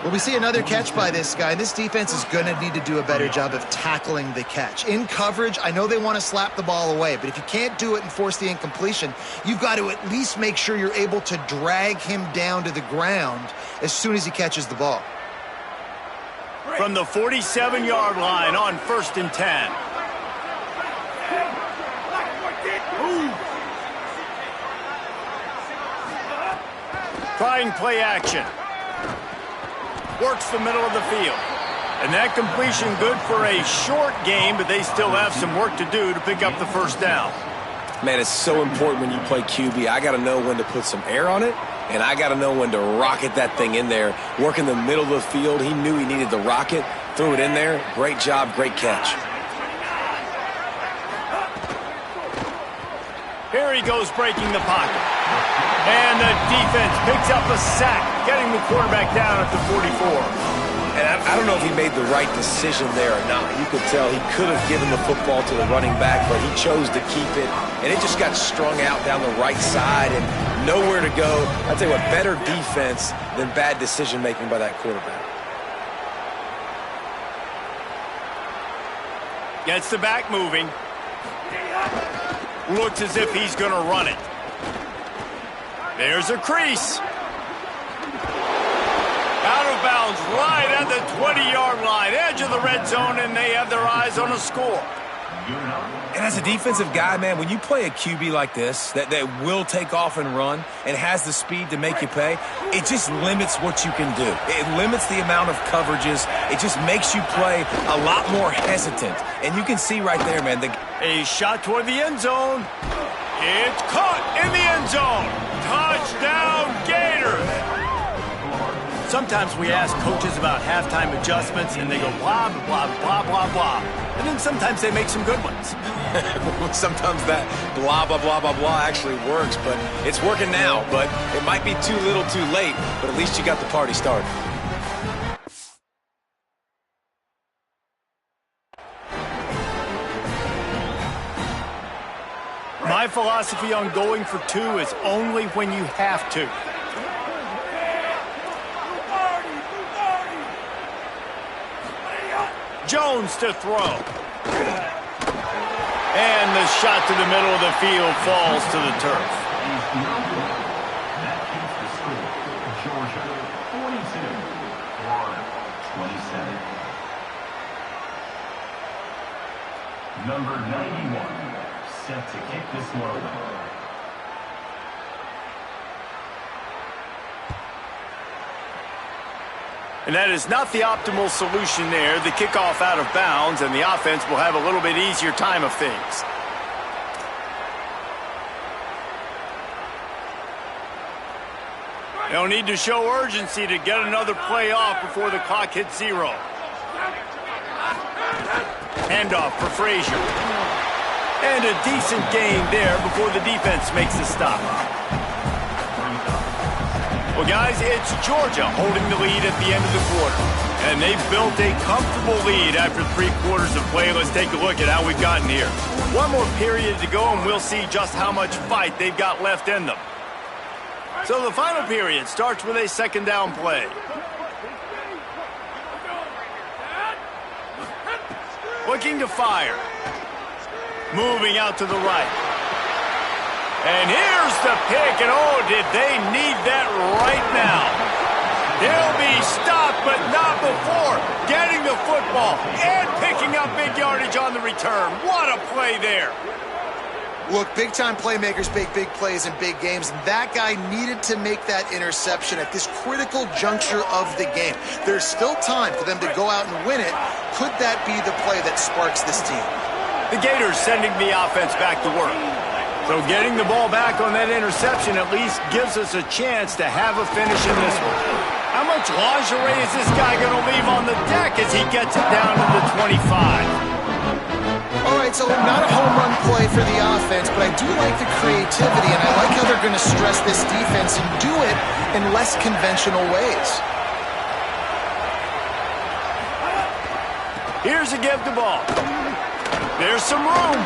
Well, we see another catch by this guy. This defense is going to need to do a better job of tackling the catch. In coverage, I know they want to slap the ball away, but if you can't do it and force the incompletion, you've got to at least make sure you're able to drag him down to the ground as soon as he catches the ball. From the 47-yard line on 1st and 10. Trying play action. Works the middle of the field. And that completion good for a short game, but they still have some work to do to pick up the first down. Man, it's so important when you play QB. I got to know when to put some air on it, and I got to know when to rocket that thing in there. Work in the middle of the field. He knew he needed the rocket. Threw it in there. Great job, great catch. Here he goes breaking the pocket. And the defense picks up a sack, getting the quarterback down at the 44. And I don't know if he made the right decision there or not. You could tell he could have given the football to the running back, but he chose to keep it. And it just got strung out down the right side and nowhere to go. I'll tell you what, better defense than bad decision-making by that quarterback. Gets the back moving. Looks as if he's going to run it. There's a crease. Out of bounds right at the 20-yard line. Edge of the red zone, and they have their eyes on a score. And as a defensive guy, man, when you play a QB like this that will take off and run and has the speed to make you pay, it just limits what you can do. It limits the amount of coverages. It just makes you play a lot more hesitant. And you can see right there, man. A shot toward the end zone. It's caught in the end zone. Touchdown, Gators. Sometimes we ask coaches about halftime adjustments, and they go blah, blah, blah, blah, blah. And then sometimes they make some good ones. Sometimes that blah, blah, blah, blah, blah actually works, but it's working now. But it might be too little too late, but at least you got the party started. My philosophy on going for two is only when you have to. Jones to throw. And the shot to the middle of the field falls to the turf. That keeps the score. Georgia 42, Florida 27. Number 91, set to kick this one away. And that is not the optimal solution there. The kickoff out of bounds, and the offense will have a little bit easier time of things. They'll need to show urgency to get another play off before the clock hits 0. Handoff for Frazier. And a decent gain there before the defense makes the stop. Well, guys, it's Georgia holding the lead at the end of the quarter. And they've built a comfortable lead after 3 quarters of play. Let's take a look at how we've gotten here. One more period to go, and we'll see just how much fight they've got left in them. So the final period starts with a second down play. Looking to fire. Moving out to the right. And here's the pick, and oh, did they need that right now. They'll be stopped, but not before getting the football and picking up big yardage on the return. What a play there. Look, big-time playmakers make big plays in big games. That guy needed to make that interception at this critical juncture of the game. There's still time for them to go out and win it. Could that be the play that sparks this team? The Gators sending the offense back to work. So getting the ball back on that interception at least gives us a chance to have a finish in this one. How much lingerie is this guy going to leave on the deck as he gets it down to the 25? All right, so not a home run play for the offense, but I do like the creativity, and I like how they're going to stress this defense and do it in less conventional ways. Here's a give the ball. There's some room.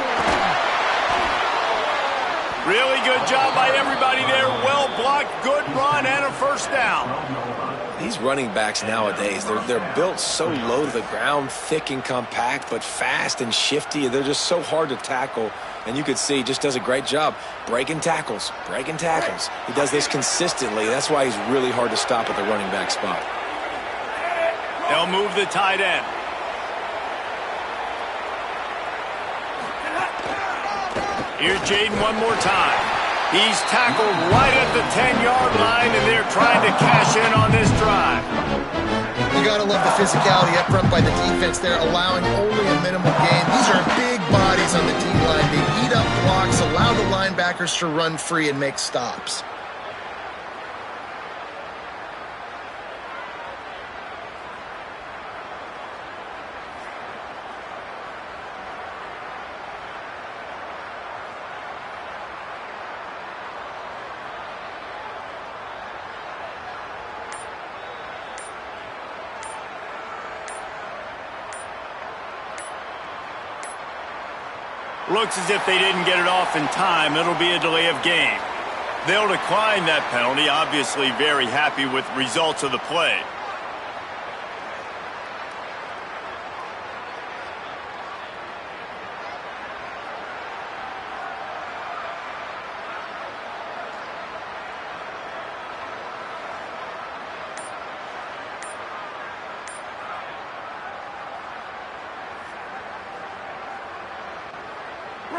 Really good job by everybody there. Well blocked, good run, and a first down. These running backs nowadays, they're built so low to the ground, thick and compact, but fast and shifty. They're just so hard to tackle. And you could see he just does a great job breaking tackles, breaking tackles. He does this consistently. That's why he's really hard to stop at the running back spot. They'll move the tight end. Here's Jaden one more time. He's tackled right at the 10-yard line, and they're trying to cash in on this drive. You got to love the physicality up front by the defense there, allowing only a minimal gain. These are big bodies on the D-line. They eat up blocks, allow the linebackers to run free and make stops. Looks as if they didn't get it off in time. It'll be a delay of game. They'll decline that penalty, obviously very happy with the results of the play.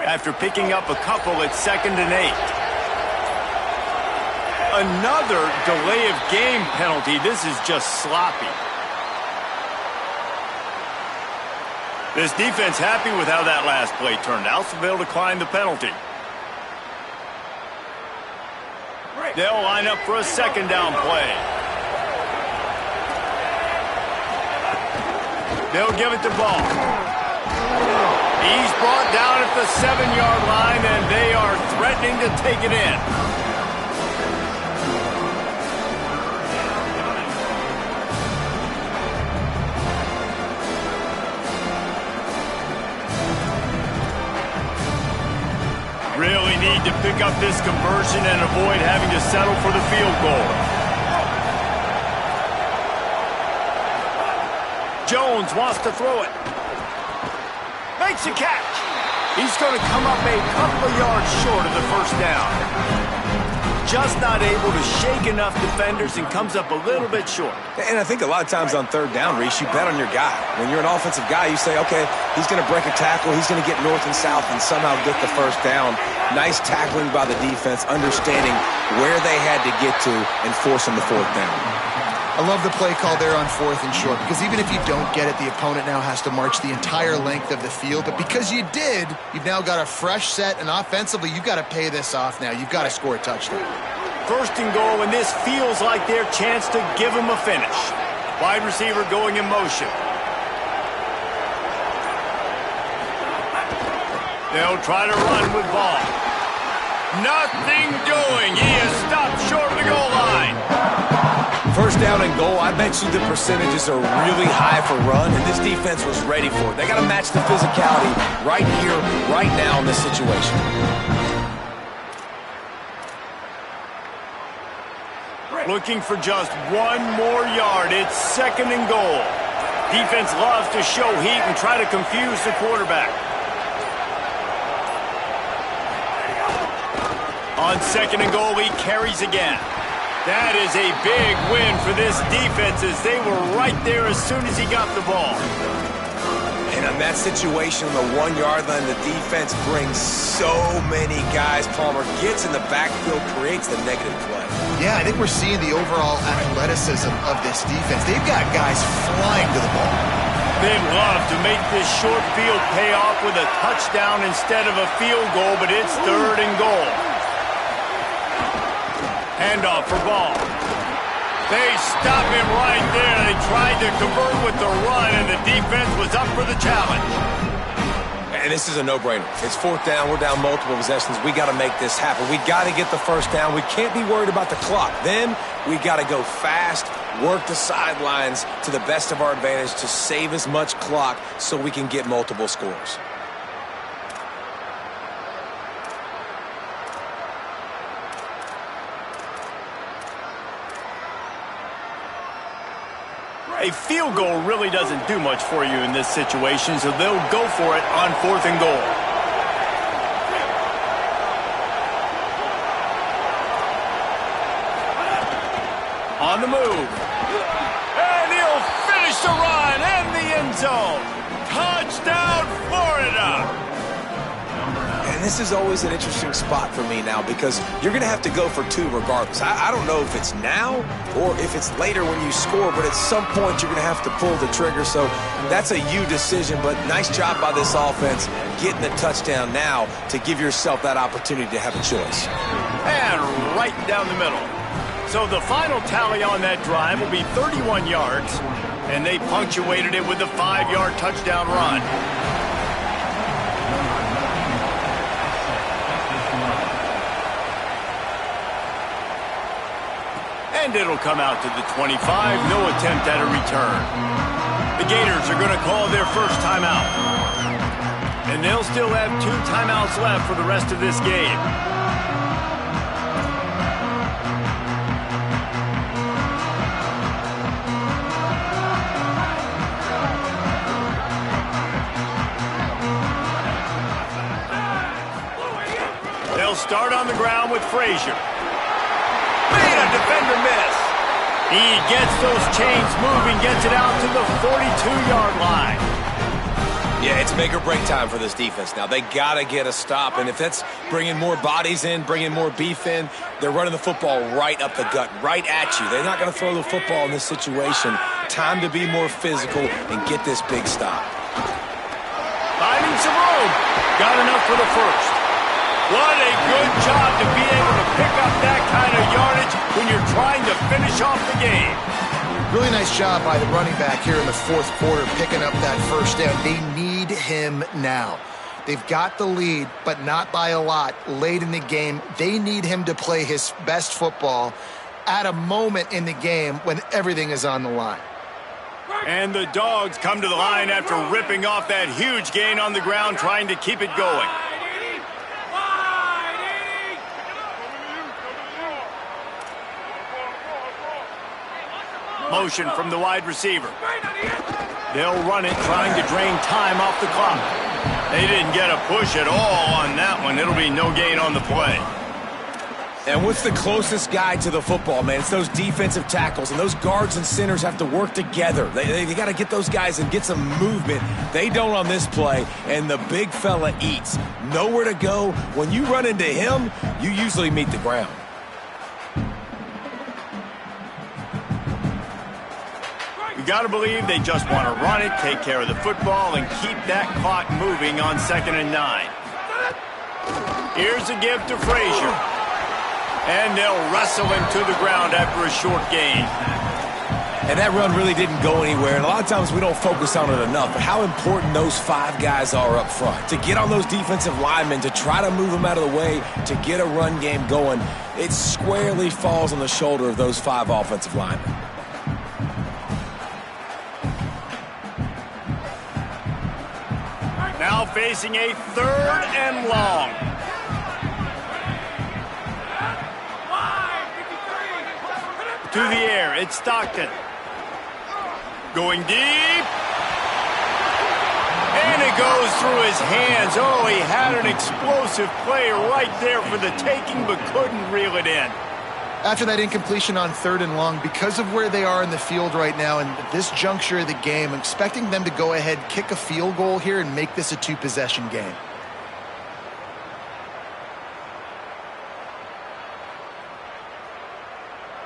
After picking up a couple, it's 2nd and 8. Another delay of game penalty. This is just sloppy. This defense happy with how that last play turned out, so they'll decline the penalty. They'll line up for a second down play. They'll give it to Ball. He's brought down at the 7-yard line, and they are threatening to take it in. Really need to pick up this conversion and avoid having to settle for the field goal. Jones wants to throw it. Makes a catch. He's going to come up a couple of yards short of the first down. Just not able to shake enough defenders and comes up a little bit short. And I think a lot of times on third down, Reese, you bet on your guy. When you're an offensive guy, you say, okay, he's going to break a tackle, he's going to get north and south and somehow get the first down. Nice tackling by the defense, understanding where they had to get to and forcing the fourth down. I love the play call there on 4th and short, because even if you don't get it, the opponent now has to march the entire length of the field. But because you did, you've now got a fresh set, and offensively, you've got to pay this off now. You've got to score a touchdown. 1st and goal, and this feels like their chance to give them a finish. Wide receiver going in motion. They'll try to run with ball. Nothing doing. He is stopped short of the goal line. First down and goal, I bet you the percentages are really high for run, and this defense was ready for it. They got to match the physicality right here, right now in this situation. Looking for just one more yard. It's second and goal. Defense loves to show heat and try to confuse the quarterback. On second and goal, he carries again. That is a big win for this defense as they were right there as soon as he got the ball. And in that situation, on the 1 yard line, the defense brings so many guys. Palmer gets in the backfield, creates the negative play. Yeah, I think we're seeing the overall athleticism of this defense. They've got guys flying to the ball. They'd love to make this short field pay off with a touchdown instead of a field goal, but it's third and goal. Handoff for ball. They stop him right there. They tried to convert with the run, and the defense was up for the challenge. And this is a no-brainer. It's fourth down. We're down multiple possessions. We got to make this happen. We got to get the first down. We can't be worried about the clock. Then we got to go fast, work the sidelines to the best of our advantage to save as much clock so we can get multiple scores. A field goal really doesn't do much for you in this situation, so they'll go for it on fourth and goal. On the move. And he'll finish the run and the end zone. Touchdown, Florida. And this is always an interesting spot for me now because you're going to have to go for two regardless. I don't know if it's now or if it's later when you score, but at some point you're going to have to pull the trigger. So that's a you decision, but nice job by this offense getting the touchdown now to give yourself that opportunity to have a choice. And right down the middle. So the final tally on that drive will be 31 yards, and they punctuated it with a 5-yard touchdown run. And it'll come out to the 25. No attempt at a return. The Gators are going to call their first timeout. And they'll still have 2 timeouts left for the rest of this game. They'll start on the ground with Frazier. Made a defender miss. He gets those chains moving, gets it out to the 42-yard line. Yeah, it's make or break time for this defense now. They got to get a stop, and if that's bringing more bodies in, bringing more beef in, they're running the football right up the gut, right at you. They're not going to throw the football in this situation. Time to be more physical and get this big stop. Finding some room. Got enough for the first. What a good job to be able to pick up that kind of yardage when you're trying to finish off the game. Really nice job by the running back here in the fourth quarter, picking up that first down. They need him now. They've got the lead, but not by a lot late in the game. They need him to play his best football at a moment in the game when everything is on the line. And the Dogs come to the line after ripping off that huge gain on the ground, trying to keep it going. Motion from the wide receiver. They'll run it, trying to drain time off the clock. They didn't get a push at all on that one. It'll be no gain on the play. And what's the closest guy to the football, man? It's those defensive tackles, and those guards and centers have to work together. They got to get those guys and get some movement. They don't on this play, and the big fella eats. Nowhere to go. When you run into him, you usually meet the ground. You got to believe they just want to run it, take care of the football, and keep that clock moving on 2nd and 9. Here's a give to Frazier. And they'll wrestle him to the ground after a short gain. And that run really didn't go anywhere, and a lot of times we don't focus on it enough, but how important those 5 guys are up front. To get on those defensive linemen, to try to move them out of the way, to get a run game going, it squarely falls on the shoulder of those 5 offensive linemen. Now facing a 3rd and long. To the air, it's Stockton. Going deep. And it goes through his hands. Oh, he had an explosive play right there for the taking, but couldn't reel it in. After that incompletion on 3rd and long, because of where they are in the field right now and this juncture of the game, I'm expecting them to go ahead, kick a field goal here, and make this a 2-possession game.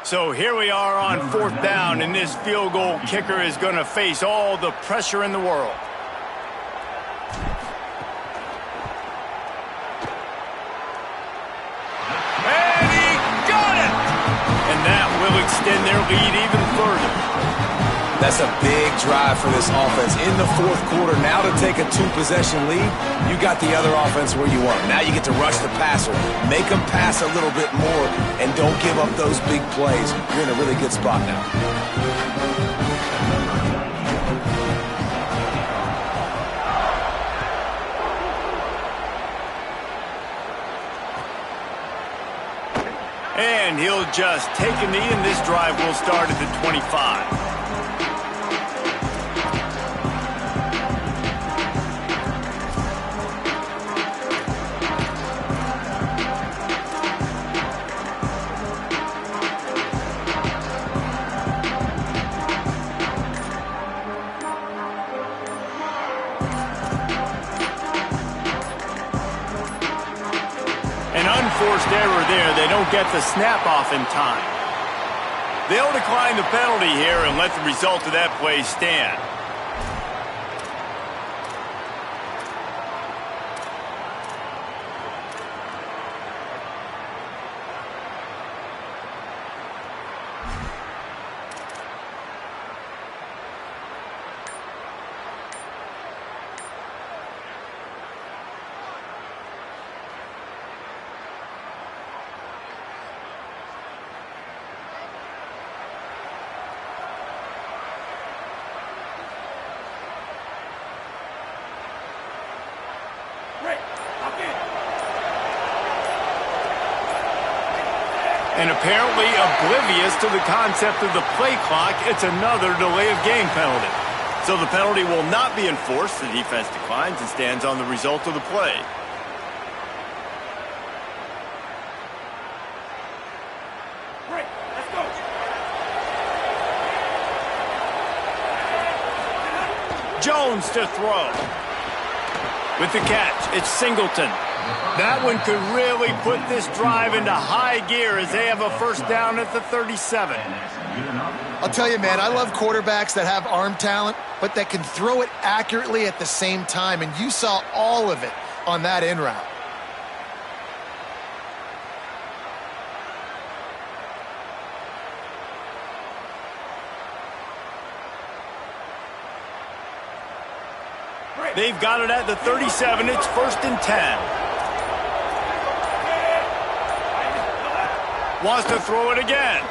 So here we are on 4th down, and this field goal kicker is going to face all the pressure in the world. And he got it! And that will extend their lead even further. That's a big drive for this offense in the 4th quarter. Now to take a 2-possession lead, you got the other offense where you want them. Now you get to rush the passer, make them pass a little bit more, and don't give up those big plays. You're in a really good spot now. And he'll just take a knee, and this drive will start at the 25. Unforced error there. They don't get the snap off in time. They'll decline the penalty here and let the result of that play stand. And apparently oblivious to the concept of the play clock, it's another delay of game penalty. So the penalty will not be enforced. The defense declines and stands on the result of the play. Let's go. Jones to throw. With the catch, it's Singleton. That one could really put this drive into high gear as they have a 1st down at the 37. I'll tell you, man, I love quarterbacks that have arm talent, but that can throw it accurately at the same time, and you saw all of it on that in route. They've got it at the 37. It's 1st and 10. Wants to throw it again.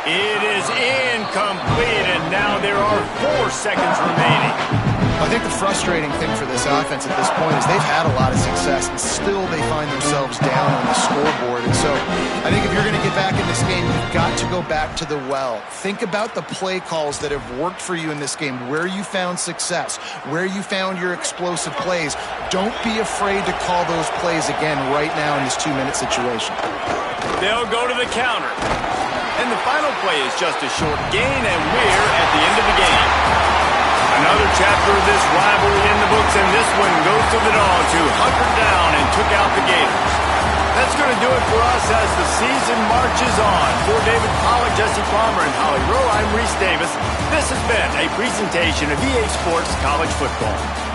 It is incomplete, and now there are 4 seconds remaining. I think the frustrating thing for this offense at this point is they've had a lot of success, and still they find themselves down on the scoreboard. And so I think if you're going to get back in this game, you've got to go back to the well. Think about the play calls that have worked for you in this game, where you found success, where you found your explosive plays. Don't be afraid to call those plays again right now in this 2-minute situation. They'll go to the counter. And the final play is just a short gain, and we're at the end of the game. Another chapter of this rivalry in the books, and this one goes to the Dogs, who hunkered down and took out the Gators. That's going to do it for us as the season marches on. For David Pollack, Jesse Palmer, and Holly Rowe, I'm Reese Davis. This has been a presentation of EA Sports College Football.